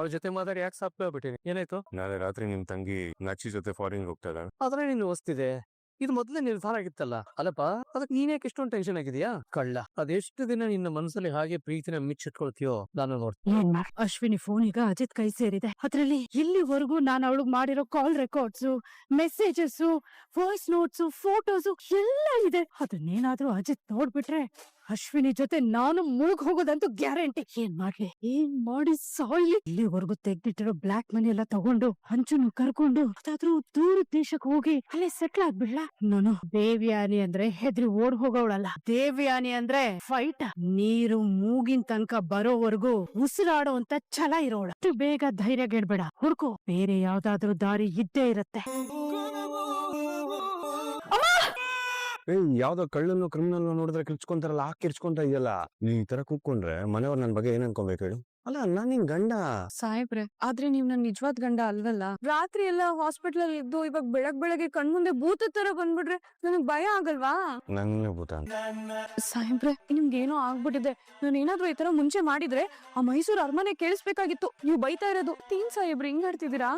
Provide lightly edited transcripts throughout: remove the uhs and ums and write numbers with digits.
ಅವ್ರ ಜೊತೆ ಮಾತಾಡಿ ಯಾಕೆ ಸಾಪ್ಬಿಟ್ಟಿನಿ. ಏನಾಯ್ತು? ನಾಳೆ ರಾತ್ರಿ ನಿಮ್ ತಂಗಿ ನಚ್ಚಿ ಜೊತೆ ಫಾರಿನ್ ಹೋಗ್ತಾ ಇದ್ದಾಳೆ. ಆದ್ರೆ ನೀನು ಹೊಸ್ತಿದೆ. ಇದು ಮೊದಲೇ ನಿರ್ಧಾರ ಆಗಿತ್ತಲ್ಲ. ಅಲ್ಲಪ್ಪ, ಅದಕ್ಕೆ ನೀನ್ಯಾಕೆ ಇಷ್ಟೊಂದು ಟೆನ್ಷನ್ ಆಗಿದೆಯಾ? ಕಳ್ಳ, ಅದೆಷ್ಟು ದಿನ ನಿನ್ನ ಮನಸ್ಸಲ್ಲಿ ಹಾಗೆ ಪ್ರೀತಿನ ಮಿಚ್ಚಿಟ್ಕೊಳ್ತೀಯೋ ನಾನು ನೋಡ್ತೀನಿ. ಅಶ್ವಿನಿ ಫೋನ್ ಈಗ ಅಜಿತ್ ಕೈ ಸೇರಿದೆ. ಅದ್ರಲ್ಲಿ ಇಲ್ಲಿವರೆಗೂ ನಾನು ಅವಳಿಗೆ ಮಾಡಿರೋ ಕಾಲ್ records, messages, voice notes, photos ಎಲ್ಲ ಇದೆ. ಅದನ್ನೇನಾದ್ರೂ ಅಜಿತ್ ನೋಡ್ಬಿಟ್ರೆ ಅಶ್ವಿನಿ ಜೊತೆ ನಾನು ಮುಳುಗ್ ಹೋಗೋದಂತೂ ಗ್ಯಾರಂಟಿ. ಏನ್ ಮಾಡಿ ಸಾಯ್ಲಿ. ಇಲ್ಲಿವರೆಗೂ ತೆಗ್ದಿಟ್ಟಿರೋ ಬ್ಲಾಕ್ ಮನಿ ಎಲ್ಲ ತಗೊಂಡು ಹಂಚನ್ನು ಕರ್ಕೊಂಡು ಅದಾದ್ರೂ ದೂರ ದೇಶಕ್ಕೆ ಹೋಗಿ ಅಲ್ಲೇ ಸೆಟ್ಲ್ ಆಗ್ಬಿಡ್ಲ. ನಾನು ದೇವ್ಯಾನಿ ಅಂದ್ರೆ ಹೆದ್ರಿ ಓಡ್ ಹೋಗೋವಳಲ್ಲ. ದೇವ್ಯಾನಿ ಅಂದ್ರೆ ಫೈಟ್. ನೀರು ಮೂಗಿನ ತನಕ ಬರೋವರೆಗೂ ಉಸಿರಾಡೋ ಅಂತ ಛಲ ಇರೋಳ. ಅಷ್ಟು ಬೇಗ ಧೈರ್ಯ ಗೆಡ್ಬೇಡ, ಹುಡ್ಕೋ. ಬೇರೆ ಯಾವ್ದಾದ್ರೂ ದಾರಿ ಇದ್ದೇ ಇರತ್ತೆ. ಯಾವ್ದೋ ಕಳ್ಳನ್ನು ಕ್ರಿಮಿನಲ್ ನೋಡಿದ್ರೆ ಕಿರ್ಚ್ಕೊಂತಾರಲ್ಲ, ಆ ಕಿರ್ಚ್ಕೊಂತ ಇದೆಯಲ್ಲ. ನೀ ಈ ತರ ಕೂತ್ಕೊಂಡ್ರೆ ಮನೆಯವ್ರ ನನ್ ಬಗ್ಗೆ ಏನ್ ಅನ್ಕೋಬೇಕು ಹೇಳು? ಅಲ್ಲ, ನಾನ್ ನಿನ್ ಗಂಡ. ಸಾಹೇಬ್ರೆ, ಆದ್ರೆ ನೀವ್ ನನ್ ನಿಜವಾದ ಗಂಡ ಅಲ್ವಲ್ಲ. ರಾತ್ರಿ ಎಲ್ಲ ಹಾಸ್ಪಿಟಲ್ ಇದ್ದು ಇವಾಗ ಬೆಳಗ್ಗೆ ಕಣ್ಮುಂದೆ ಭೂತ ತರ ಬಂದ್ಬಿಟ್ರೆ ನನಗ್ ಭಯ ಆಗಲ್ವಾ? ನಂಗೆ ಭೂತ ಅಂತ. ಸಾಹೇಬ್ರೆ, ನಿಮ್ಗೇನೋ ಆಗ್ಬಿಟ್ಟಿದೆ. ನಾನು ಏನಾದ್ರೂ ಈ ತರ ಮುಂಚೆ ಮಾಡಿದ್ರೆ ಆ ಮೈಸೂರು ಅರಮನೆ ಕೇಳಿಸ್ಬೇಕಾಗಿತ್ತು. ನೀವು ಬೈತಾ ಇರೋದು. ಸಾಹೇಬ್ರೆ, ಹಿಂಗ್ ಆಡ್ತಿದ್ದೀರಾ?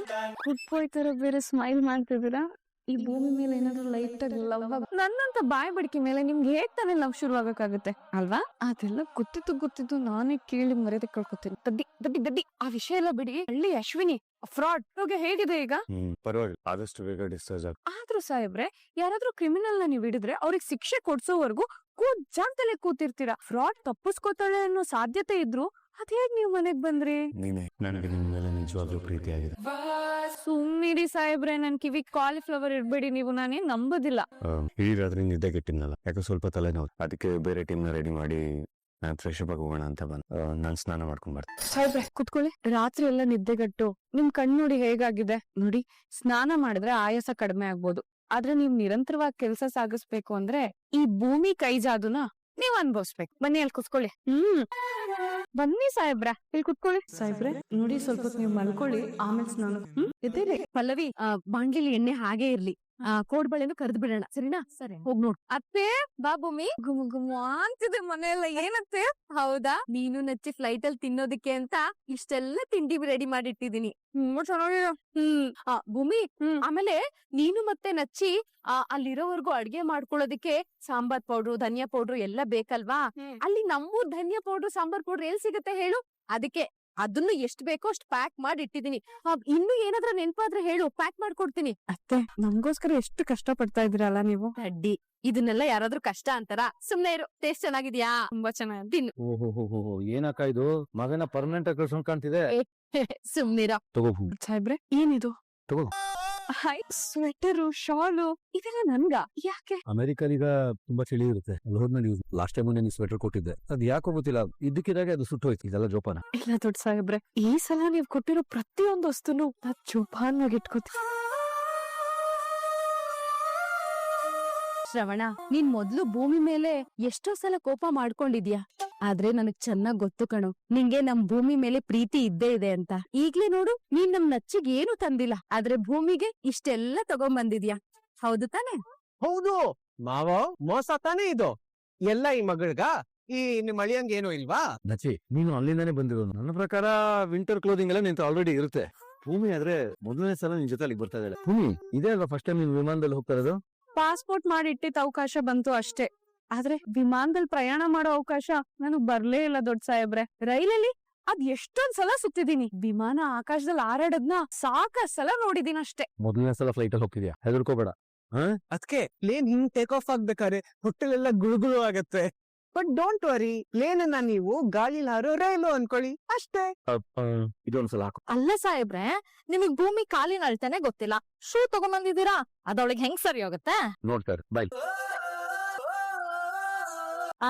ಗುಡ್ ಬಾಯ್ ತರ ಬೇರೆ ಸ್ಮೈಲ್ ಮಾಡ್ತಿದ್ದೀರಾ. ಈ ಭೂಮಿ ಮೇಲೆ ಏನಾದ್ರು ಲೈಟ್ ಆಗಿ ಲವ್. ನನ್ನಂತ ಬಾಯ್ ಬಡಿಕೆ ಮೇಲೆ ನಿಮ್ಗೆ ಹೇಗ್ ತಾನೇ ಲವ್ ಶುರು ಆಗಕ್ಕಾಗುತ್ತೆ ಅಲ್ವಾ? ಅದೆಲ್ಲ ಗೊತ್ತಿದ್ದು ನಾನೇ ಕೇಳಿ ಮರ್ಯಾದೆ ಕಳ್ಕೊತೀನಿ. ದಡ್ಡಿ ಆ ವಿಷಯ ಎಲ್ಲ ಬಿಡಿ. ಹಳ್ಳಿ ಅಶ್ವಿನಿ ಫ್ರಾಡ್ ಹೇಗಿದೆ ಈಗ? ಪರವಾಗಿಲ್ಲ, ಆದಷ್ಟು ಬೇಗ ಡಿಸ್ಚಾರ್ಜ್ ಆಗ. ಆದ್ರೂ ಸಾಹೇಬ್ರೆ, ಯಾರಾದ್ರೂ ಕ್ರಿಮಿನಲ್ ನ ನೀವು ಹಿಡಿದ್ರೆ ಅವ್ರಿಗೆ ಶಿಕ್ಷೆ ಕೊಡ್ಸೋವರೆಗೂ ಜಾಗದಲ್ಲೇ ಕೂತಿರ್ತೀರಾ. ಫ್ರಾಡ್ ತಪ್ಪಿಸ್ಕೋತಾಳೆ ಅನ್ನೋ ಸಾಧ್ಯತೆ ಇದ್ರು ಅದ್ ಹೇಗ್ ನೀವ್ ಮನೆಗ್ ಬಂದ್ರಿ? ನೀನೆ, ನನಗೆ ನಿನ್ ಮೇಲೆ ನಿಜವಾಗ್ಲೂ ಪ್ರೀತಿ ಆಗಿದೆ. ಸುಮ್ನಿರಿ ಸಾಹೇಬ್ರೆ, ನನ್ ಕಿವಿ ಕಾಲಿಫ್ಲವರ್ ಇಡ್ಬೇಡಿ ನೀವು. ನಾನೇನ್ ನಂಬೋದಿಲ್ಲ. ಇಡೀ ರಾತ್ರಿ ನಿದ್ದೆ ಕೆಟ್ಟಿದ್ನಲ್ಲ, ಯಾಕೆ ಸ್ವಲ್ಪ ತಲೆನೋವು. ಅದಕ್ಕೆ ಬೇರೆ ಟೀಮ್ ನ ರೆಡಿ ಮಾಡಿ ನಾನು ಫ್ರೆಶ್ ಅಪ್ ಆಗಿ ಹೋಗೋಣ ಅಂತ ಬಂದು ನಾನ್ ಸ್ನಾನ ಮಾಡ್ಕೊಂಡ್ ಬರ್ತೀನಿ. ಸಾಹೇಬ್ರೆ ಕುತ್ಕೊಳ್ಳಿ. ರಾತ್ರಿ ಎಲ್ಲ ನಿದ್ದೆಗಟ್ಟು ನಿಮ್ ಕಣ್ ನೋಡಿ ಹೇಗಾಗಿದೆ ನೋಡಿ. ಸ್ನಾನ ಮಾಡಿದ್ರೆ ಆಯಾಸ ಕಡಿಮೆ ಆಗ್ಬೋದು. ಆದ್ರೆ ನೀವ್ ನಿರಂತರವಾಗಿ ಕೆಲಸ ಸಾಗಿಸ್ಬೇಕು ಅಂದ್ರೆ ಈ ಭೂಮಿ ಕೈ ಜಾದುನ ನೀವ್ ಅನ್ಭವಿಸ್ಬೇಕು. ಬನ್ನಿ, ಅಲ್ಲಿ ಕುತ್ಕೊಳ್ಳಿ. ಬನ್ನಿ ಸಾಹೇಬ್ರ, ಇಲ್ಲಿ ಕುತ್ಕೊಳ್ಳಿ. ಸಾಹೇಬ್ರೆ ನೋಡಿ, ಸ್ವಲ್ಪ ನೀವು ಮಲ್ಕೊಳ್ಳಿ, ಆಮೇಲೆ ಸ್ನಾನ. ಎದ್ದೇಳಿ. ಪಲ್ಲವಿ, ಬಾಂಡ್ಲಿಲಿ ಎಣ್ಣೆ ಹಾಗೆ ಇರ್ಲಿ. ಕೋಡ್ಬಳೆನು ಕರೆದು ಬಿಡೋಣ, ಸರಿನಾ? ಸರಿ, ಹೋಗ್ ನೋಡ್. ಅತ್ತೆ ಬಾ ಭೂಮಿ. ಗುಮು ಅಂತಿದೆ ಮನೆಯಲ್ಲ. ಏನತ್ತೆ? ಹೌದಾ, ನೀನು ನಚ್ಚಿ ಫ್ಲೈಟ್ ಅಲ್ಲಿ ತಿನ್ನೋದಕ್ಕೆ ಅಂತ ಇಷ್ಟೆಲ್ಲ ತಿಂಡಿ ರೆಡಿ ಮಾಡಿಟ್ಟಿದೀನಿ. ಚೆನ್ನಾಗಿದೆ. ಭೂಮಿ, ಆಮೇಲೆ ನೀನು ಮತ್ತೆ ನಚ್ಚಿ ಅಲ್ಲಿರೋವರೆಗೂ ಅಡ್ಗೆ ಮಾಡ್ಕೊಳ್ಳೋದಕ್ಕೆ ಸಾಂಬಾರ್ ಪೌಡ್ರು, ಧನಿಯಾ ಪೌಡ್ರು ಎಲ್ಲ ಬೇಕಲ್ವಾ? ಅಲ್ಲಿ ನಮ್ಮೂರ್ ಧನಿಯಾ ಪೌಡ್ರು, ಸಾಂಬಾರ್ ಪೌಡ್ರು ಎಲ್ಲಿ ಸಿಗುತ್ತೆ ಹೇಳು? ಅದಕ್ಕೆ ಅದನ್ನು ಎಷ್ಟು ಬೇಕೋ ಅಷ್ಟು ಪ್ಯಾಕ್ ಮಾಡಿ ಇಟ್ಟಿದೀನಿ. ಇನ್ನು ಏನಾದ್ರೂ ನೆನ್ಪಾದ್ರೆ ಹೇಳು, ಪ್ಯಾಕ್ ಮಾಡ್ಕೊಡ್ತೀನಿ. ಅತ್ತೆ, ನಮ್ಗೋಸ್ಕರ ಎಷ್ಟು ಕಷ್ಟ ಪಡ್ತಾ ಇದೀರಲ್ಲ ನೀವು. ಅಡ್ಡಿ, ಇದನ್ನೆಲ್ಲ ಯಾರಾದ್ರೂ ಕಷ್ಟ ಅಂತಾರ? ಸುಮ್ನೆ ಇರು. ಟೇಸ್ಟ್ ಚೆನ್ನಾಗಿದ್ಯಾ? ತುಂಬಾ ಚೆನ್ನಾಗಿ ತಿನ್ನು. ಏನಕ್ಕ ಇದು? ಮಗನ ಪರ್ಮನೆಂಟ್ ಆಗಿ ಕಳ್ಸ್ಕೊಂಡ್ ಕಾಣ್ತಿದೆ. ಸುಮ್ನಿರ. ತಗೋ ಸಾಹೇಬ್ರೆ, ಏನಿದು? ತಗೋ. ಸ್ವೆಟರು, ಶಾಲು ಇದೆಲ್ಲ ನನ್ಗ ಯಾಕೆ? ಅಮೆರಿಕಾ ತುಂಬಾ ಚಳಿ ಇರುತ್ತೆ. ಅಲ್ಲಿ ಹೋದ್ಮೇಲೆ ಲಾಸ್ಟ್ ಟೈಮ್ ನೀನು ಸ್ವೆಟರ್ ಕೊಟ್ಟಿದ್ದೆ, ಅದ್ ಯಾಕೋ ಗೊತ್ತಿಲ್ಲ, ಇದ್ದಕ್ಕಿದ್ದಾಗೆ ಅದು ಸುಟ್ಟೋಯ್ತು. ಇದೆಲ್ಲ ಜೋಪಾನ. ಇಲ್ಲ ದೊಡ್ಡ ಸಾಹೇಬ್ರೆ, ಈ ಸಲ ನೀವ್ ಕೊಟ್ಟಿರೋ ಪ್ರತಿಯೊಂದು ವಸ್ತುನು ನಾನ್ ಜೋಪಾನವಾಗಿ ಇಟ್ಕೋತೀನಿ. ಶ್ರವಣ, ನೀನ್ ಮೊದ್ಲು ಭೂಮಿ ಮೇಲೆ ಎಷ್ಟೋ ಸಲ ಕೋಪ ಮಾಡ್ಕೊಂಡಿದ್ಯಾ. ಆದ್ರೆ ನನಗ್ ಚೆನ್ನಾಗ್ ಗೊತ್ತು ಕಣೋ, ನಿಂಗೆ ನಮ್ ಭೂಮಿ ಮೇಲೆ ಪ್ರೀತಿ ಇದ್ದೇ ಇದೆ ಅಂತ. ಈಗ್ಲೇ ನೋಡು, ನೀನ್ ನಮ್ ನಚ್ಚಿಗೆ ಏನು ತಂದಿಲ್ಲ, ಆದ್ರೆ ಭೂಮಿಗೆ ಇಷ್ಟೆಲ್ಲ ತಗೊಂಬಂದಿದ್ಯಾ. ಹೌದು ತಾನೆ? ಹೌದು ಮಾವ, ಮೋಸ ತಾನೇ ಇದು ಎಲ್ಲ. ಈ ಮಗಳ್ಗ ಈ ನಿಮ್ ಅಳಿಯಂಗ್ ಏನು ಇಲ್ವಾ? ನಚಿ, ನೀನು ಅಲ್ಲಿಂದಾನೆ ಬಂದಿರೋದು. ನನ್ನ ಪ್ರಕಾರ ವಿಂಟರ್ ಕ್ಲೋದಿಂಗ್ ಎಲ್ಲ ನಿಂತು ಆಲ್ರೆಡಿ ಇರುತ್ತೆ. ಭೂಮಿ ಆದ್ರೆ ಮೊದಲನೇ ಸಲ ನಿನ್ ಜೊತೆ ಅಲ್ಲಿಗೆ ಬರ್ತಾ ಇದ್ದಾಳೆ. ಭೂಮಿ, ಇದೇ ಅಲ್ವಾ ಫಸ್ಟ್ ಟೈಮ್ ನೀನ್ ವಿಮಾನದಲ್ಲಿ ಹೋಗ್ತಾ ಇರೋದು? ಪಾಸ್ಪೋರ್ಟ್ ಮಾಡಿ ಇಟ್ಟಿದ್ದ ಅವಕಾಶ ಬಂತು ಅಷ್ಟೇ. ಆದ್ರೆ ವಿಮಾನದಲ್ಲಿ ಪ್ರಯಾಣ ಮಾಡೋ ಅವಕಾಶ ನನಗ್ ಬರ್ಲೇ ಇಲ್ಲ ದೊಡ್ಡ ಸಾಹೇಬ್ರೆ. ರೈಲಲ್ಲಿ ಅದ್ ಎಷ್ಟೊಂದ್ ಸಲ ಸುತ್ತಿದೀನಿ. ವಿಮಾನ ಆಕಾಶದಲ್ಲಿ ಹಾರಾಡೋದ್ನ ಸಾಕಷ್ಟು ಸಲ ನೋಡಿದೀನಿ ಅಷ್ಟೇ. ಮೊದಲನೇ ಸಲ ಫ್ಲೈಟ್ ಅಲ್ಲಿ ಹೋಗ್ತಿದ್ಯಾ, ಹೆದರ್ಕೋಬೇಡ. ಅದ್ಕೆ ಪ್ಲೇನ್ ಹಿಂಗ್ ಟೇಕ್ ಆಫ್ ಆಗ್ಬೇಕಾದ್ರೆ ಹೊಟ್ಟೆಲೆಲ್ಲ ಗುಳುಗುಳು ಆಗತ್ತೆ. ಬಟ್ ಡೋಂಟ್ ವರಿ, ಪ್ಲೇನ್ ಅನ್ನ ನೀವು ಗಾಳಿಲಿ ಹಾರೋ ರೈಲು ಅನ್ಕೊಳ್ಳಿ ಅಷ್ಟೇ. ಇದೊಂದ್ಸಲ ಹಾಕು. ಅಲ್ಲ ಸಾಹೇಬ್ರೆ, ನಿಮಗ್ ಭೂಮಿ ಕಾಲಿನ ಅಳ್ತಾನೆ ಗೊತ್ತಿಲ್ಲ, ಶೂ ತಗೊಂಬಂದಿದ್ದೀರಾ, ಅದೊಳಗೆ ಹೆಂಗ್ ಸರಿ ಹೋಗುತ್ತೆ? ನೋಡ್ತಾರೆ ಬಾಯ್.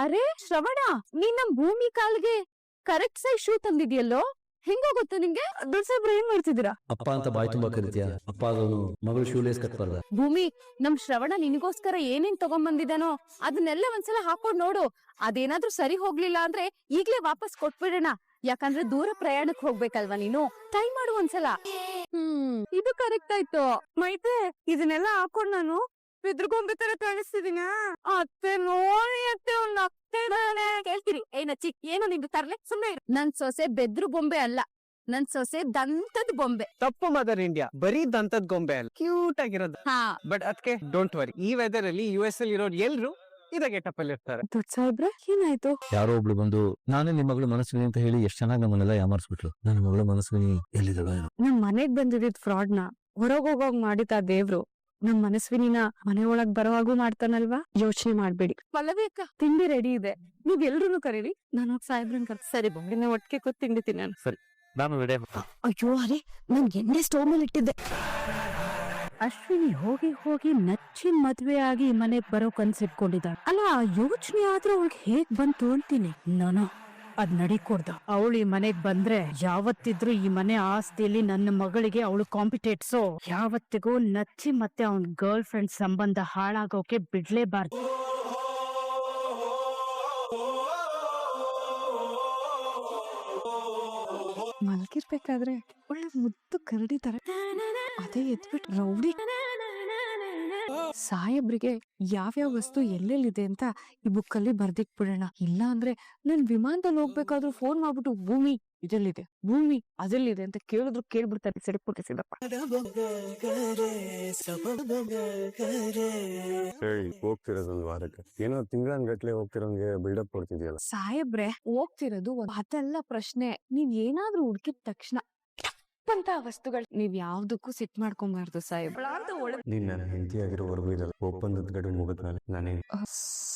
ಅರೆ ಶ್ರವಣ, ನೀನ್ ನಮ್ ಭೂಮಿ ಕಾಲ್ಗೆ ಕರೆಕ್ಟ್ ಸೈಜ್ ಶೂ ತಂದಿದ್ಯಲ್ಲೋ, ಹೆಂಗೋಗುತ್ತೆ ನಿಂಗೆ? ದೊಡ್ಡ ಸಾಹೇಬ್ರೆ, ಏನ್ ಮಾಡ್ತಿದ್ದೀರಾ? ಅಪ್ಪ ಅಂತ ಬಾಯ್ ತುಂಬಾ ಕರಿತೀಯ. ಅಪ್ಪ ಅದವನು, ಮಗಳು ಶೂಲೇಸ್ ಕಟ್ಬಾರ್ದ. ಭೂಮಿ, ನಮ್ ಶ್ರವಣ ನಿನಗೋಸ್ಕರ ಏನೇನ್ ತಗೊಂಬಂದಿದ್ದಾನೋ ಅದನ್ನೆಲ್ಲ ಒಂದ್ಸಲ ಹಾಕೊಂಡ್ ನೋಡು. ಅದೇನಾದ್ರೂ ಸರಿ ಹೋಗ್ಲಿಲ್ಲ ಅಂದ್ರೆ ಈಗ್ಲೇ ವಾಪಸ್ ಕೊಟ್ಬಿಡೋಣ. ಯಾಕಂದ್ರೆ ದೂರ ಪ್ರಯಾಣಕ್ ಹೋಗ್ಬೇಕಲ್ವಾ ನೀನು. ಟ್ರೈ ಮಾಡು ಒಂದ್ಸಲ. ಇದು ಕರೆಕ್ಟ್ ಆಯ್ತು. ಮೈತೆ, ಇದನ್ನೆಲ್ಲ ಹಾಕೊಂಡ್ ನಾನು ಬೆದ್ರುಗೊಂಬೆ ತರ ಕಾಣಿಸ್ತಿದೀನ? ಅತ್ತೆ ನೋಡಿ ಅತ್ತೆ, ಒಂದ್ ಕೇಳ್ತೀರಿ? ಏನಚ್ಚಿ, ಏನು ನಿಮ್ದು ತರ್ಲೆ? ಸುಮ್ನೆ ನನ್ ಸೊಸೆ ಬೆದ್ರು ಗೊಂಬೆ ಅಲ್ಲ, ನನ್ ಸೊಸೆ ದಂತದ ಬೊಂಬೆ. ತಪ್ಪು ಮದರ್ ಇಂಡಿಯಾ, ಬರೀ ದಂತದ್ ಗೊಂಬೆ ಅಲ್ಲ, ಕ್ಯೂಟ್ ಆಗಿರೋದು. ಹಾ ಬಟ್ ಅದಕ್ಕೆ ಡೋಂಟ್ ವರಿ, ಈ ವೆದರ್ ಅಲ್ಲಿ US ಅಲ್ಲಿ ಇರೋರು ಎಲ್ರು ಇದೇ ಗೆಟಪ್ ಅಲ್ಲಿ ಇರ್ತಾರೆ. ದೊಡ್ಡ ಸಾಹೇಬ್ರೆ ಏನಾಯ್ತು? ಯಾರೋ ಒಬ್ಳು ಬಂದು ನಾನೇ ನಿಮ್ ಮಗಳು ಮನಸ್ವಿನಿ ಅಂತ ಹೇಳಿ ಎಷ್ಟ್ ಚೆನ್ನಾಗಿ ನಮ್ಮನ್ನೆಲ್ಲ ಯಾಮಾರಿಸ್ಬಿಟ್ಲು. ನನ್ನ ಮಗಳು ಮನಸ್ವಿನಿ ಎಲ್ಲಿದ್ದಾಳೋ ಏನೋ. ನಮ್ ಮನೆಗ್ ಬಂದಿದ್ ಫ್ರಾಡ್ ನ ಹೊರಗೋಗೋಗ್ ಮಾಡಿತ ದೇವ್ರು ನಮ್ ಮನಸ್ವಿನಿನ ಮನೆ ಒಳಗ್ ಬರೋವಾಗೂ ಮಾಡ್ತಾನಲ್ವಾ? ಯೋಚನೆ ಮಾಡ್ಬೇಡಿ. ಪಲ್ಲವಿ ಅಕ್ಕ, ತಿಂಡಿ ರೆಡಿ ಇದೆ, ನೀವ್ ಎಲ್ರು ಕರೀರಿ, ನಾನು ಸಾಹೇಬ್ರನ್ ಕರ್. ಸರಿ ಬೊಂಗಿನ ಒಟ್ಟಿಗೆ ಕೂತ್ ತಿಂಡಿ ತಿನ್ನ. ಸರಿ, ನಾನು ರೆಡಿ. ಅಯ್ಯೋ ಅರೆ, ನನ್ ಎಣ್ಣೆ ಸ್ಟೋವ್ ಮೇಲೆ ಇಟ್ಟಿದ್ದೆ. ಅಶ್ವಿನಿ ಹೋಗಿ ಹೋಗಿ ನಚ್ಚಿನ ಮದ್ವೆ ಆಗಿ ಮನೆಗ್ ಬರೋ ಕನ್ಸಿಟ್ಕೊಂಡಿದ್ದಾಳೆ. ಅಲ್ಲ, ಯೋಚನೆ ಆದ್ರೆ ಅವಳಿಗೆ ಹೇಗ್ ಬಂತು ಅಂತೀನಿ ನಾನು. ಅದ್ ನಡಿಕೊಡ್ದ. ಅವಳು ಈ ಮನೆಗ್ ಬಂದ್ರೆ ಯಾವತ್ತಿದ್ರು ಈ ಮನೆ ಆಸ್ತಿಯಲ್ಲಿ ನನ್ನ ಮಗಳಿಗೆ ಅವಳು ಕಾಂಪಿಟೇಟ್ಸೋ. ಯಾವತ್ತಿಗೂ ನಚ್ಚಿ ಮತ್ತೆ ಅವನ್ ಗರ್ಲ್ ಫ್ರೆಂಡ್ ಸಂಬಂಧ ಹಾಳಾಗೋಕೆ ಬಿಡ್ಲೇಬಾರ್ದು. ಮಲ್ಗಿರ್ಬೇಕಾದ್ರೆ ಒಳ್ಳೆ ಮುದ್ದು ಕರಡಿ ತರ, ಅದೇ ಎದ್ಬಿಟ್ಟು ರೌಡಿ. ಸಾಹೇಬ್ರಿಗೆ ಯಾವ್ಯಾವ ವಸ್ತು ಎಲ್ಲೆಲ್ಲಿದೆ ಅಂತ ಈ ಬುಕ್ ಅಲ್ಲಿ ಬರ್ದಿಟ್ಬಿಡೋಣ. ಇಲ್ಲ ಅಂದ್ರೆ ನನ್ ವಿಮಾನದಲ್ಲಿ ಹೋಗ್ಬೇಕಾದ್ರೂ ಫೋನ್ ಮಾಡ್ಬಿಟ್ಟು ಭೂಮಿ ಇದೆಲ್ಲಿದೆ, ಭೂಮಿ ಅದೆಲ್ಲಿದೆ ಅಂತ ಕೇಳಿದ್ರು ಕೇಳ್ಬಿಡ್ತಾರೆ. ಸಿಡಪ್ಪ ಹೋಗ್ತಿರೋದೊಂದು ವಾರಕ್ಕೆ ಏನೋ ತಿಂಗಳನ್ಗಟ್ಲೆ ಹೋಗ್ತಿರೋಂಗೆ ಬಿಲ್ಡಪ್ ಕೊಡ್ತಿದ್ಯಲ್ಲ. ಸಾಹೇಬ್ರೆ, ಹೋಗ್ತಿರೋದು ಅದೆಲ್ಲ ಪ್ರಶ್ನೆ. ನೀವ್ ಏನಾದ್ರೂ ಹುಡ್ಕಿದ ತಕ್ಷಣ ಅಂತ ವಸ್ತುಗಳು ನೀವ್ ಯಾವ್ದಕ್ಕೂ ಸಿಟ್ ಮಾಡ್ಕೊಂಬಾರ್ದು ಸಾಹೇಬ್ರ. ನೀನ್ ನನ್ನ ಹೆಂಡತಿ ಆಗಿರೋವರೆಗೂ ಇದಲ್ಲ, ಒಪ್ಪಂದದ ಗಡು ಮುಗಿದ್ಮೇಲೆ ನಾನೇ.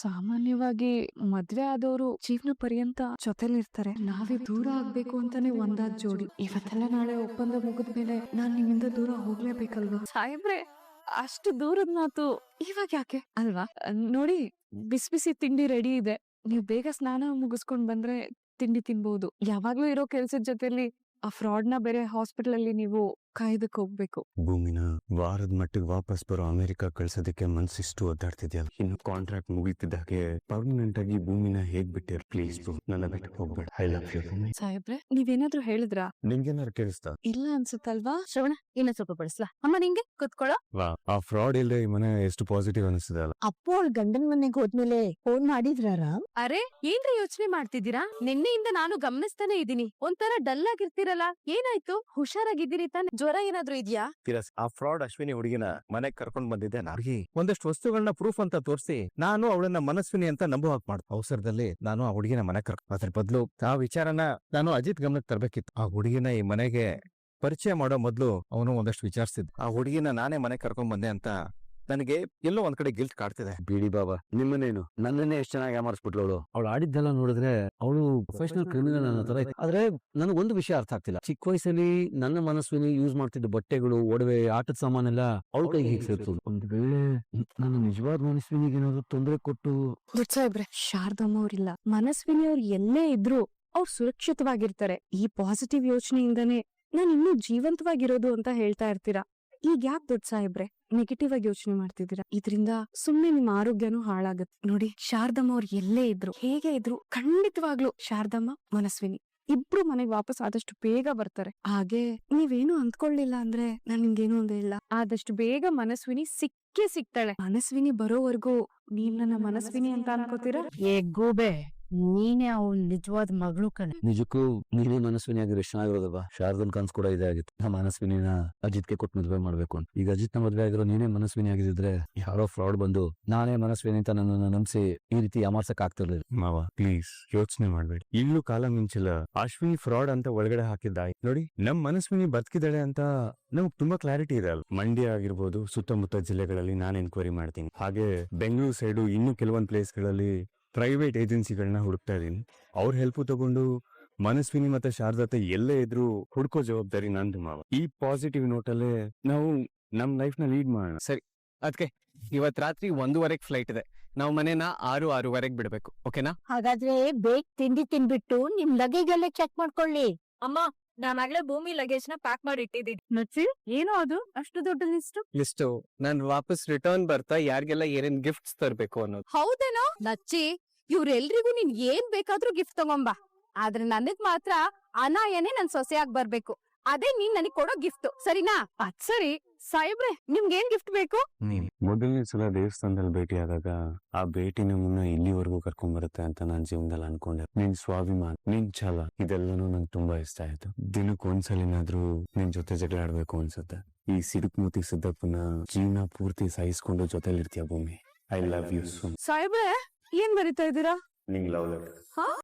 ಸಾಮಾನ್ಯವಾಗಿ ಮದ್ವೆ ಆದವರು ಜೀವನ ಪರ್ಯಂತ ಜೊತೆಲಿರ್ತಾರೆ. ನಾವೇ ದೂರ ಆಗ್ಬೇಕು ಅಂತಾನೆ ಒಂದಾದ್ ಜೋಡಿ. ಇವತ್ತೆಲ್ಲ ನಾಳೆ ಒಪ್ಪಂದ ಮುಗಿದ್ಮೇಲೆ ನಾನ್ ನಿಮ್ಮಿಂದ ದೂರ ಹೋಗ್ಲೇಬೇಕಲ್ವಾ ಸಾಹೇಬ್ರೆ? ಅಷ್ಟು ದೂರದ ಮಾತು ಇವಾಗ ಯಾಕೆ ಅಲ್ವಾ? ನೋಡಿ, ಬಿಸಿ ಬಿಸಿ ತಿಂಡಿ ರೆಡಿ ಇದೆ, ನೀವ್ ಬೇಗ ಸ್ನಾನ ಮುಗಿಸ್ಕೊಂಡ್ ಬಂದ್ರೆ ತಿಂಡಿ ತಿನ್ಬಹುದು. ಯಾವಾಗ್ಲೂ ಇರೋ ಕೆಲ್ಸದ ಜೊತೆಲಿ ಆ ಫ್ರಾಡ್ ನ ಬೇರೆ ಹಾಸ್ಪಿಟಲ್ ಅಲ್ಲಿ ನೀವು ಕಾಯ್ದಕ್ ಹೋಗ್ಬೇಕು. ಭೂಮಿನ ವಾರದ ಮಟ್ಟಿಗೆ ವಾಪಸ್ ಬರೋ ಅಮೆರಿಕ ಕಳ್ಸೋದಕ್ಕೆ ಮನ್ಸಿಷ್ಟು ಒದ್ದಾಡ್ತಿದ್ಯಲ್ಲ. ಇನ್ನು ಕಾಂಟ್ರಾಕ್ಟ್ ಮುಗಿತಿದ್ದಾಗೆ ಪರ್ಮನೆಂಟ್ ಆಗಿ ಭೂಮಿನ ಹೇಗ್ ಬಿಟ್ಟಿರ್? ಪ್ಲೀಸ್ ನನ್ನ ಬಿಟ್ಟು ಹೋಗ್ಬೇಡ. I love you. ಸಾಹೇಬ್ರೆ, ನೀವೇನಾದ್ರೂ ಹೇಳಿದ್ರಾ? ನಿಂಗೇನಾರು ಕೇಳಿಸ್ತಾ? ಇಲ್ಲ ಅನ್ಸುತ್ತಲ್ವಾ? ಶ್ರವಣ, ಇನ್ನ ಸ್ವಲ್ಪ ಬಡಿಸ್ಲಾ? ಅಮ್ಮ ನಿಂಗೆ ಕೂತ್ಕೊಳ್ಳೋ. ವಾ, ಆ ಫ್ರಾಡ್ ಇಲ್ಲದೆ ಈ ಮನೆ ಎಷ್ಟು ಪಾಸಿಟಿವ್ ಅನಿಸ್ತದೆ ಅಲ್ಲ. ಅಪ್ಪು ಅವಳ ಗಂಡನ ಮನೆಗೆ ಹೋದ್ಮೇಲೆ ಫೋನ್ ಮಾಡಿದ್ರಾರ? ಅರೆ, ಏನ್ರಿ ಯೋಚನೆ ಮಾಡ್ತಿದ್ದೀರಾ? ನಿನ್ನೆಯಿಂದ ನಾನು ಗಮನಿಸ್ತಾನೆ ಇದೀನಿ. ಒಂಥರ ಡಲ್ ಆಗಿರ್ತೀರಲ್ಲ, ಏನಾಯ್ತು? ಹುಷಾರಾಗಿದ್ದೀರಿ ತಾನೆ? ಜ್ವರ ಏನಾದ್ರೂ ಇದ್ಯಾ? ಆ ಫ್ರಾಡ್ ಅಶ್ವಿನಿ ಹುಡುಗಿನ ಮನೆಗ್ ಕರ್ಕೊಂಡ್ ಬಂದಿದ್ದೆ ನಾನು. ಒಂದಷ್ಟು ವಸ್ತುಗಳನ್ನ ಪ್ರೂಫ್ ಅಂತ ತೋರಿಸಿ ನಾನು ಅವಳನ್ನ ಮನಸ್ವಿನಿ ಅಂತ ನಂಬು ಹಾಕ್ ಮಾಡ್ದೆ. ಅವಸರದಲ್ಲಿ ನಾನು ಆ ಹುಡುಗಿನ ಮನೆ ಕರ್ಕೊಂಡ್, ಅದ್ರ ಬದಲು ಆ ವಿಚಾರನ ನಾನು ಅಜಿತ್ ಗಮನಕ್ಕೆ ತರಬೇಕಿತ್ತು. ಆ ಹುಡುಗಿನ ಈ ಮನೆಗೆ ಪರಿಚಯ ಮಾಡೋ ಮೊದ್ಲು ಅವನು ಒಂದಷ್ಟು ವಿಚಾರಿಸಿದ್. ಆ ಹುಡುಗಿನ ನಾನೇ ಮನೆ ಕರ್ಕೊಂಡ್ ಬಂದೆ ಅಂತ ನನಗೆ ಎಲ್ಲೋ ಒಂದ್ ಕಡೆ ಗಿಲ್ಟ್ ಕಾಡ್ತಿದೆ. ಬಿಡಿ ಬಾಬಾ, ನಿಮ್ಮನೇನು ನನ್ನನ್ನೇ ಎಷ್ಟು ಚೆನ್ನಾಗಿ ಯಾಮಾರಿಸ್ಬಿಟ್ಲು ಅವಳು. ಅವಳು ಆಡಿದ್ದೆಲ್ಲ ನೋಡಿದ್ರೆ ಅವಳು ಪ್ರೊಫೆಷನಲ್ ಕ್ರಿಮಿನಲ್ ಅನ್ನೋ ತರ ಇದೆ. ಆದ್ರೆ ನನಗೊಂದು ವಿಷಯ ಅರ್ಥ ಆಗ್ತಿಲ್ಲ. ಚಿಕ್ಕ ವಯಸ್ಸಲ್ಲಿ ನನ್ನ ಮನಸ್ವಿನಿ ಯೂಸ್ ಮಾಡ್ತಿದ್ದ ಬಟ್ಟೆಗಳು, ಒಡವೆ, ಆಟದ ಸಾಮಾನೆಲ್ಲ ಅವಳ ಕೈಗೆ ಹೀಗೆ ಸೇರ್ತು. ಒಂದ್ ವೇಳೆ ನನ್ನ ನಿಜವಾದ ಮನಸ್ವಿನಿಗೆ ಏನಾದ್ರು ತೊಂದರೆ ಕೊಟ್ಟು. ಸಾಹೇಬ್ರೆ, ಶಾರದಮ್ಮ ಅವ್ರಿಲ್ಲ, ಮನಸ್ವಿನಿ ಅವ್ರು ಎಲ್ಲೇ ಇದ್ರು ಅವ್ರು ಸುರಕ್ಷಿತವಾಗಿರ್ತಾರೆ. ಈ ಪಾಸಿಟಿವ್ ಯೋಚನೆಯಿಂದಾನೇ ನಾನು ಇನ್ನೂ ಜೀವಂತವಾಗಿರೋದು ಅಂತ ಹೇಳ್ತಾ ಇರ್ತೀರಾ. ಈಗ ಯಾಕೆ ದೊಡ್ಡ ಸಾಹೇಬ್ರೆ ನೆಗೆಟಿವ್ ಆಗಿ ಯೋಚನೆ ಮಾಡ್ತಿದ್ದೀರಾ? ಇದರಿಂದ ಸುಮ್ನೆ ನಿಮ್ಮ ಆರೋಗ್ಯನೂ ಹಾಳಾಗತ್ತೆ. ನೋಡಿ, ಶಾರದಮ್ಮ ಅವ್ರು ಎಲ್ಲೇ ಇದ್ರು, ಹೇಗೆ ಇದ್ರು, ಖಂಡಿತವಾಗ್ಲು ಶಾರದಮ್ಮ, ಮನಸ್ವಿನಿ ಇಬ್ರು ಮನೆಗ್ ವಾಪಸ್ ಆದಷ್ಟು ಬೇಗ ಬರ್ತಾರೆ. ಹಾಗೆ ನೀವೇನು ಅಂದ್ಕೊಳ್ಳಿಲ್ಲ ಅಂದ್ರೆ ನಾನ್ ನಿಮ್ಗೇನು ಒಂದೇ ಇಲ್ಲ, ಆದಷ್ಟು ಬೇಗ ಮನಸ್ವಿನಿ ಸಿಕ್ಕೇ ಸಿಗ್ತಾಳೆ. ಮನಸ್ವಿನಿ ಬರೋವರೆಗೂ ನೀವ್ ನನ್ನ ಮನಸ್ವಿನಿ ಅಂತ ಅನ್ಕೋತೀರಾ? ಏ ಗೂಬೆ, ನೀನೇ ಅವಳ ನಿಜವಾದ ಮಗಳು ಕಣೆ. ನಿಜಕ್ಕೂ ನೀನೇ ಮನಸ್ವಿನಿ ಆಗಿರೋ ಚೆನ್ನಾಗಿರೋದಲ್ವಾ? ಶಾರದನ್ ಕನ್ಸ್ ಕೂಡ ಇದೇ ಆಗಿತ್ತು, ನಮ್ಮ ಮನಸ್ವಿನಿನ ಅಜಿತ್ಗೆ ಕೊಟ್ಟು ಮದ್ವೆ ಮಾಡ್ಬೇಕು ಅಂತ. ಈಗ ಅಜಿತ್ ನ ಮದ್ವೆ ಆಗಿರೋ ನೀನೇ ಮನಸ್ವಿನಿ ಆಗಿದ್ರೆ ಯಾರೋ ಫ್ರಾಡ್ ಬಂದು ನಾನೇ ಮನಸ್ವಿನಿ ಅಂತ ನನ್ನನ್ನು ನಂಬಿಸಿ ಈ ರೀತಿ ಯಾಮಾರ್ಸಕ್ ಆಗ್ತಿರ್ಲಿಲ್ಲ. ಮಾವ, ಪ್ಲೀಸ್ ಯೋಚನೆ ಮಾಡ್ಬೇಡಿ. ಇಲ್ಲೂ ಕಾಲ ಮಿಂಚಿಲ್ಲ. ಅಶ್ವಿನಿ ಫ್ರಾಡ್ ಅಂತ ಒಳಗಡೆ ಹಾಕಿದ್ದಾಯ್ ನೋಡಿ. ನಮ್ ಮನಸ್ವಿನಿ ಬದುಕಿದಾಳೆ ಅಂತ ನಮಗ್ ತುಂಬಾ ಕ್ಲಾರಿಟಿ ಇದೆ ಅಲ್ಲ. ಮಂಡ್ಯ ಆಗಿರ್ಬೋದು, ಸುತ್ತಮುತ್ತ ಜಿಲ್ಲೆಗಳಲ್ಲಿ ನಾನು ಎನ್ಕ್ವೈರಿ ಮಾಡ್ತೀನಿ. ಹಾಗೆ ಬೆಂಗಳೂರು ಸೈಡು ಇನ್ನೂ ಕೆಲವೊಂದ್ ಪ್ಲೇಸ್ ಗಳಲ್ಲಿ ಪ್ರೈವೇಟ್ ಏಜೆನ್ಸಿಗಳನ್ನ ಹುಡುಕ್ತಾ ಇದೀನಿ. ಅವ್ರ ಹೆಲ್ಪ್ ತಗೊಂಡು ಮನಸ್ವಿನಿ ಮತ್ತೆ ಶಾರದತೆ ಎಲ್ಲೇ ಇದ್ರು ಹುಡ್ಕೋ ಜವಾಬ್ದಾರಿ ನಂದು ಮಾವ. ಈ ಪಾಸಿಟಿವ್ ನೋಟ್ ಅಲ್ಲೇ ನಾವು ನಮ್ ಲೈಫ್ ನ ಲೀಡ್ ಮಾಡೋಣ. ಸರಿ, ಅದಕ್ಕೆ ಇವತ್ ರಾತ್ರಿ 1:30 ಫ್ಲೈಟ್ ಇದೆ. ನಾವು ಮನೇನ 6:06 ಬಿಡ್ಬೇಕು, ಓಕೆನಾ? ಹಾಗಾದ್ರೆ ಬೇಗ ತಿಂಡಿ ತಿನ್ಬಿಟ್ಟು ನಿಮ್ ಲಗೇಜ್ ಎಲ್ಲ ಚೆಕ್ ಮಾಡ್ಕೊಳ್ಳಿ. ಅಮ್ಮ, ನಾನಾಗ್ಲೇ ಭೂಮಿ ಲಗೇಜ್ ನ ಪ್ಯಾಕ್ ಮಾಡಿ ಇಟ್ಟಿದ್ದೀನಿ. ನಚ್ಚಿ, ಏನೋ ಅದು ಅಷ್ಟು ದೊಡ್ಡ ಲಿಸ್ಟ್ ನಾನ್ ವಾಪಸ್ ರಿಟರ್ನ್ ಬರ್ತಾ ಯಾರಿಗೆಲ್ಲ ಏನೇನ್ ಗಿಫ್ಟ್ಸ್ ತರ್ಬೇಕು ಅನ್ನೋದು. ಹೌದೇನೋ ನಚ್ಚಿ, ಇವ್ರೆಲ್ರಿಗೂ ನೀನ್ ಏನ್ ಬೇಕಾದ್ರೂ ಗಿಫ್ಟ್ ತಗೊಂಬಾ. ಆದ್ರೆ ನನಗ್ ಮಾತ್ರ ಅನಾಯನೇ ನನ್ ಸೊಸೆಯಾಗಿ ಬರ್ಬೇಕು. ಅದೇ ನೀನ್ ನನಗ್ ಕೊಡೋ ಗಿಫ್ಟ್ ಸರಿನಾ? ಅದ್ ಸರಿ ಸಾಹೇಬ್ರೆ, ನಿಮ್ಗೇನ್ ಗಿಫ್ಟ್ ಬೇಕು? ನೀನ್ ಮೊದಲನೇ ಸಲ ದೇವಸ್ಥಾನದಲ್ಲಿ ಭೇಟಿಯಾದಾಗ ಆ ಭೇಟಿನ ಮುನ್ನ ಇಲ್ಲಿವರೆಗೂ ಕರ್ಕೊಂಡ್ ಬರುತ್ತೆ ಅಂತ ನಾನ್ ಜೀವನದಲ್ಲಿ ಅನ್ಕೊಂಡೆ. ನಿನ್ ಸ್ವಾಭಿಮಾನ, ನಿನ್ ಛಲ, ಇದೆಲ್ಲನೂ ನಂಗೆ ತುಂಬಾ ಇಷ್ಟ ಆಯ್ತು. ದಿನಕ್ಕೆ ಒಂದ್ಸಲಿನಾದ್ರೂ ನಿನ್ ಜೊತೆ ಜಗಳ ಆಡ್ಬೇಕು ಅನ್ಸುತ್ತೆ. ಈ ಸಿಡುಕ್ಮೂತಿ ಸಿದ್ದಪ್ಪನ ಜೀವನ ಪೂರ್ತಿ ಸಹಿಸ್ಕೊಂಡು ಜೊತೆಲಿರ್ತೀಯ ಭೂಮಿ. I love you so. ಸಾಹೇಬ್ರೆ, ಏನ್ ಬರಿತಾ ಇದ್ದೀರಾ? ನಿಂಗ್ ಲವ್ ಲೆಟರ್.